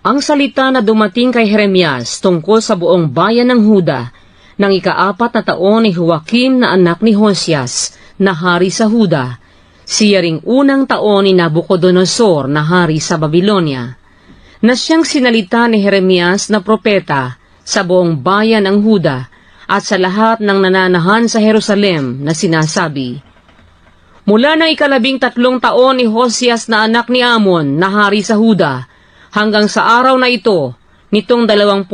Ang salita na dumating kay Jeremias tungkol sa buong bayan ng Huda ng ika-4 na taon ni Joaquim na anak ni Josias na hari sa Huda, siya ring unang taon ni Nabucodonosor na hari sa Babylonia, na siyang sinalita ni Jeremias na propeta sa buong bayan ng Huda at sa lahat ng nananahan sa Jerusalem na sinasabi, mula ng 13 taon ni Josias na anak ni Amon na hari sa Huda, hanggang sa araw na ito, nitong 23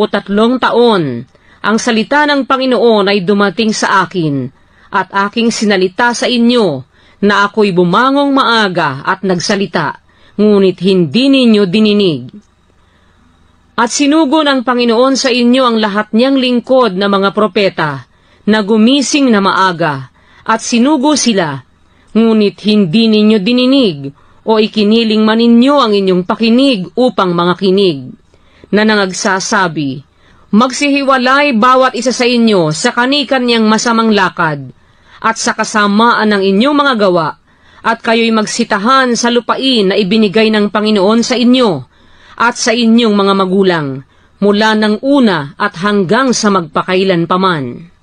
taon, ang salita ng Panginoon ay dumating sa akin, at aking sinalita sa inyo, na ako'y bumangong maaga at nagsalita, ngunit hindi ninyo dininig. At sinugo ng Panginoon sa inyo ang lahat niyang lingkod na mga propeta, na gumising na maaga, at sinugo sila, ngunit hindi ninyo dininig, o ikiniling man ninyo ang inyong pakinig upang mga kinig, na nangagsasabi, magsihiwalay bawat isa sa inyo sa kani-kanyang masamang lakad, at sa kasamaan ng inyong mga gawa, at kayo'y magsitahan sa lupain na ibinigay ng Panginoon sa inyo, at sa inyong mga magulang, mula ng una at hanggang sa magpakailan paman.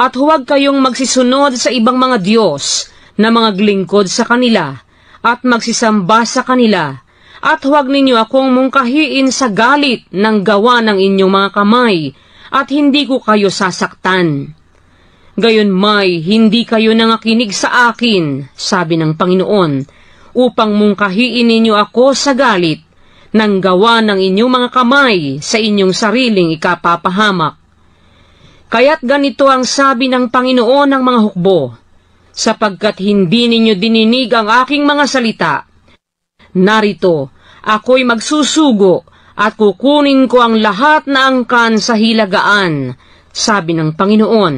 At huwag kayong magsisunod sa ibang mga Diyos, na mga glingkod sa kanila, at magsisamba sa kanila, at huwag ninyo akong mungkahiin sa galit ng gawa ng inyong mga kamay, at hindi ko kayo sasaktan. Gayon may, hindi kayo nangakinig sa akin, sabi ng Panginoon, upang mungkahiin ninyo ako sa galit ng gawa ng inyong mga kamay sa inyong sariling ikapapahamak. Kaya't ganito ang sabi ng Panginoon ng mga hukbo, sapagkat hindi ninyo dininig ang aking mga salita. Narito, ako'y magsusugo at kukunin ko ang lahat na angkan sa hilagaan, sabi ng Panginoon.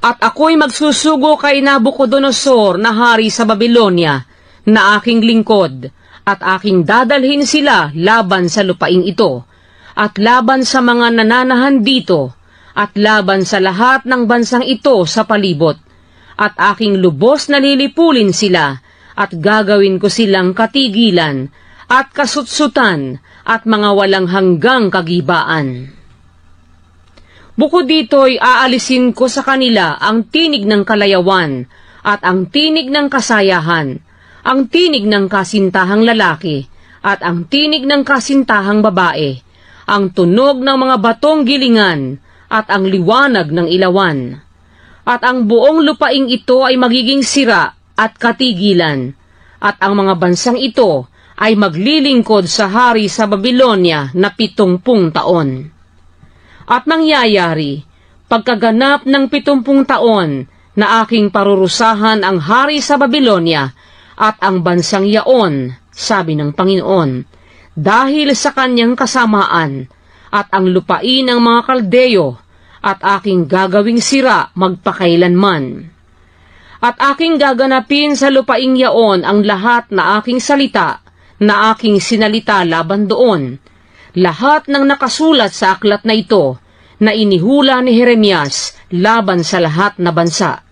At ako'y magsusugo kay Nabucodonosor na hari sa Babylonia, na aking lingkod, at aking dadalhin sila laban sa lupaing ito, at laban sa mga nananahan dito, at laban sa lahat ng bansang ito sa palibot, at aking lubos na lilipulin sila, at gagawin ko silang katigilan, at kasutsutan, at mga walang hanggang kagibaan. Bukod dito'y aalisin ko sa kanila ang tinig ng kalayawan, at ang tinig ng kasayahan, ang tinig ng kasintahang lalaki, at ang tinig ng kasintahang babae, ang tunog ng mga batong gilingan, at ang liwanag ng ilawan. At ang buong lupaing ito ay magiging sira at katigilan, at ang mga bansang ito ay maglilingkod sa hari sa Babylonia na 70 taon. At nangyayari, pagkaganap ng 70 taon na aking parurusahan ang hari sa Babylonia at ang bansang yaon, sabi ng Panginoon, dahil sa kanyang kasamaan, at ang lupain ng mga Kaldeo, at aking gagawing sira magpakailanman. At aking gaganapin sa lupaing yaon ang lahat na aking salita, na aking sinalita laban doon, lahat ng nakasulat sa aklat na ito, na inihula ni Jeremias laban sa lahat na bansa.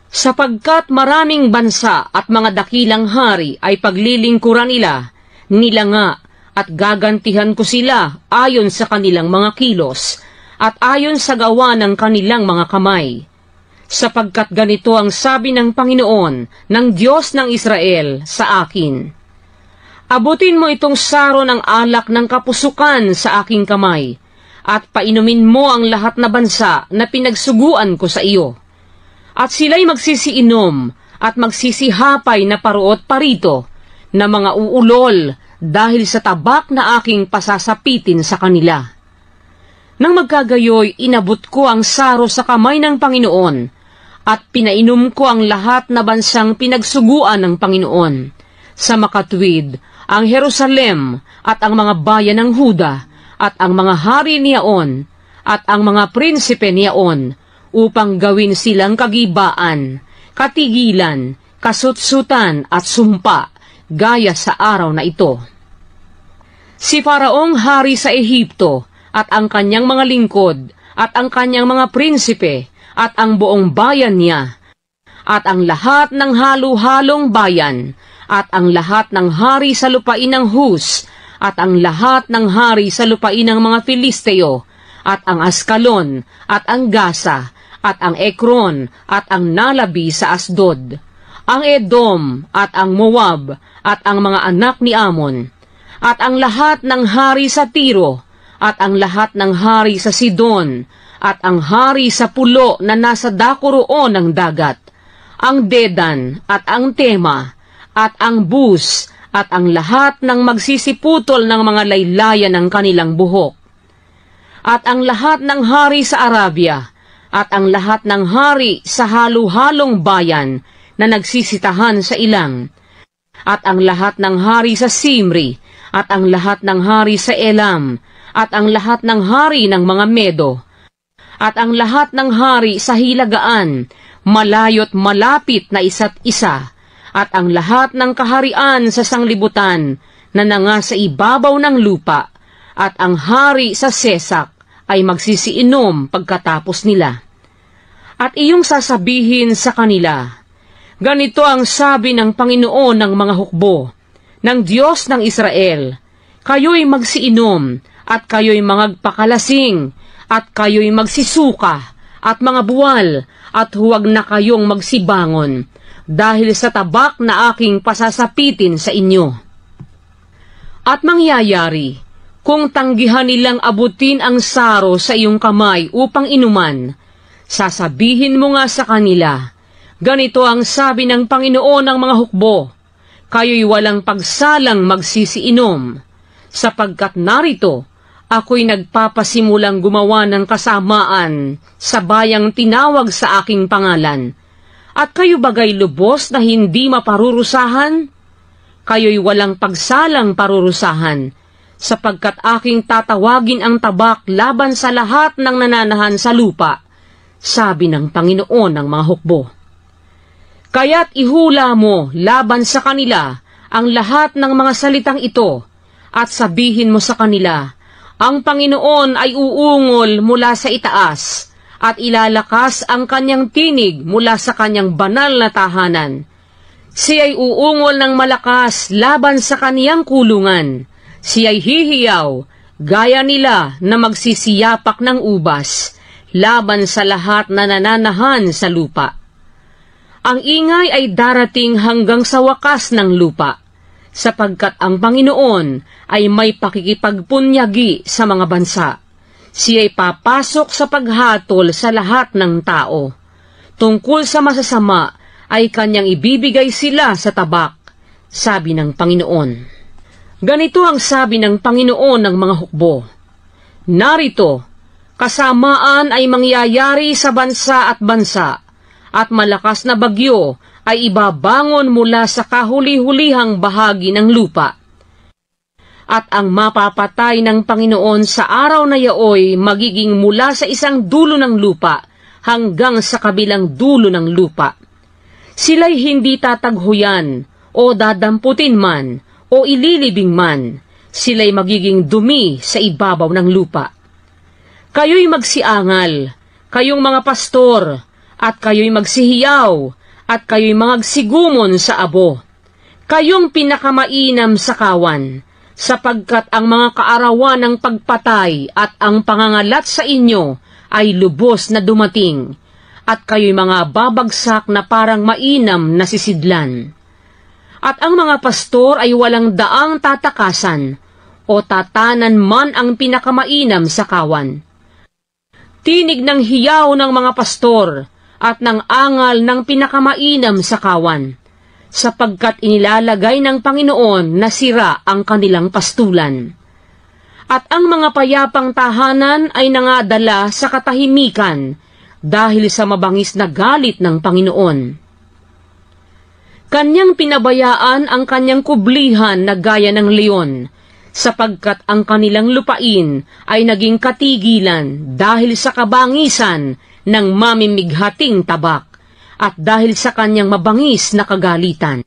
Sapagkat maraming bansa at mga dakilang hari ay paglilingkuran nila nga, at gagantihan ko sila ayon sa kanilang mga kilos, at ayon sa gawa ng kanilang mga kamay. Sapagkat ganito ang sabi ng Panginoon, ng Diyos ng Israel, sa akin, abutin mo itong saro ng alak ng kapusukan sa aking kamay, at painumin mo ang lahat na bansa na pinagsuguan ko sa iyo. At sila'y magsisiinom, at magsisihapay na paruot parito, na mga uulol, dahil sa tabak na aking pasasapitin sa kanila. Nang magkagayoy, inabot ko ang saro sa kamay ng Panginoon, at pinainom ko ang lahat na bansang pinagsuguan ng Panginoon. Sa makatwid, ang Jerusalem, at ang mga bayan ng Huda, at ang mga hari niyaon, at ang mga prinsipe niyaon, upang gawin silang kagibaan, katigilan, kasutsutan at sumpa, gaya sa araw na ito. Si Faraong hari sa Ehipto, at ang kanyang mga lingkod, at ang kanyang mga prinsipe, at ang buong bayan niya, at ang lahat ng halu-halong bayan, at ang lahat ng hari sa lupain ng Hus, at ang lahat ng hari sa lupain ng mga Filisteo, at ang Askalon, at ang Gaza, at ang Ekron, at ang nalabi sa Asdod, ang Edom, at ang Moab, at ang mga anak ni Amon, at ang lahat ng hari sa Tiro, at ang lahat ng hari sa Sidon, at ang hari sa pulo na nasa dako roon ng dagat, ang Dedan, at ang Tema, at ang Bus, at ang lahat ng magsisiputol ng mga laylayan ng kanilang buhok, at ang lahat ng hari sa Arabia, at ang lahat ng hari sa halu-halong bayan na nagsisitahan sa ilang, at ang lahat ng hari sa Simri, at ang lahat ng hari sa Elam, at ang lahat ng hari ng mga Medo, at ang lahat ng hari sa hilagaan, malayo't malapit na isa't isa, at ang lahat ng kaharian sa sanglibutan na nangasa ibabaw ng lupa, at ang hari sa Sesak ay magsisiinom pagkatapos nila. At iyong sasabihin sa kanila, ganito ang sabi ng Panginoon ng mga hukbo, ng Diyos ng Israel, kayo'y magsiinom, at kayo'y magpakalasing, at kayo'y magsisuka, at mga buwal, at huwag na kayong magsibangon, dahil sa tabak na aking pasasapitin sa inyo. At mangyayari, kung tanggihan nilang abutin ang saro sa iyong kamay upang inuman, sasabihin mo nga sa kanila, ganito ang sabi ng Panginoon ng mga hukbo, kayo'y walang pagsalang magsisiinom, sapagkat narito, ako'y nagpapasimulang gumawa ng kasamaan sa bayang tinawag sa aking pangalan. At kayo bagay lubos na hindi maparurusahan? Kayo'y walang pagsalang parurusahan, sapagkat aking tatawagin ang tabak laban sa lahat ng nananahan sa lupa, sabi ng Panginoon ng mga hukbo. Kaya't ihula mo laban sa kanila ang lahat ng mga salitang ito, at sabihin mo sa kanila, ang Panginoon ay uungol mula sa itaas, at ilalakas ang kanyang tinig mula sa kanyang banal na tahanan. Siya'y uungol ng malakas laban sa kaniyang kulungan. Siya'y hihiyaw, gaya nila na magsisiyapak ng ubas, laban sa lahat na nananahan sa lupa. Ang ingay ay darating hanggang sa wakas ng lupa, sapagkat ang Panginoon ay may pakikipagpunyagi sa mga bansa. Siya'y papasok sa paghatol sa lahat ng tao. Tungkol sa masasama ay kanyang ibibigay sila sa tabak, sabi ng Panginoon. Ganito ang sabi ng Panginoon ng mga hukbo. Narito, kasamaan ay mangyayari sa bansa, at malakas na bagyo ay ibabangon mula sa kahuli-hulihang bahagi ng lupa. At ang mapapatay ng Panginoon sa araw na yaoy magiging mula sa isang dulo ng lupa hanggang sa kabilang dulo ng lupa. Sila'y hindi tataghuyan o dadamputin man o ililibing man, sila'y magiging dumi sa ibabaw ng lupa. Kayo'y magsiangal, kayong mga pastor, at kayo'y magsihiyaw, at kayo'y magsigumon sa abo. Kayong pinakamainam sa kawan, sapagkat ang mga kaarawan ng pagpatay at ang pangangalat sa inyo ay lubos na dumating, at kayo'y mga babagsak na parang mainam na sisidlan. At ang mga pastor ay walang daang tatakasan, o tatanan man ang pinakamainam sa kawan. Tinig ng hiyaw ng mga pastor, at ng angal ng pinakamainam sa kawan, sapagkat inilalagay ng Panginoon na sira ang kanilang pastulan. At ang mga payapang tahanan ay nangadala sa katahimikan dahil sa mabangis na galit ng Panginoon. Kanyang pinabayaan ang kanyang kublihan na gaya ng leon, sapagkat ang kanilang lupain ay naging katigilan dahil sa kabangisan ng mamimighating tabak, at dahil sa kanyang mabangis na kagalitan.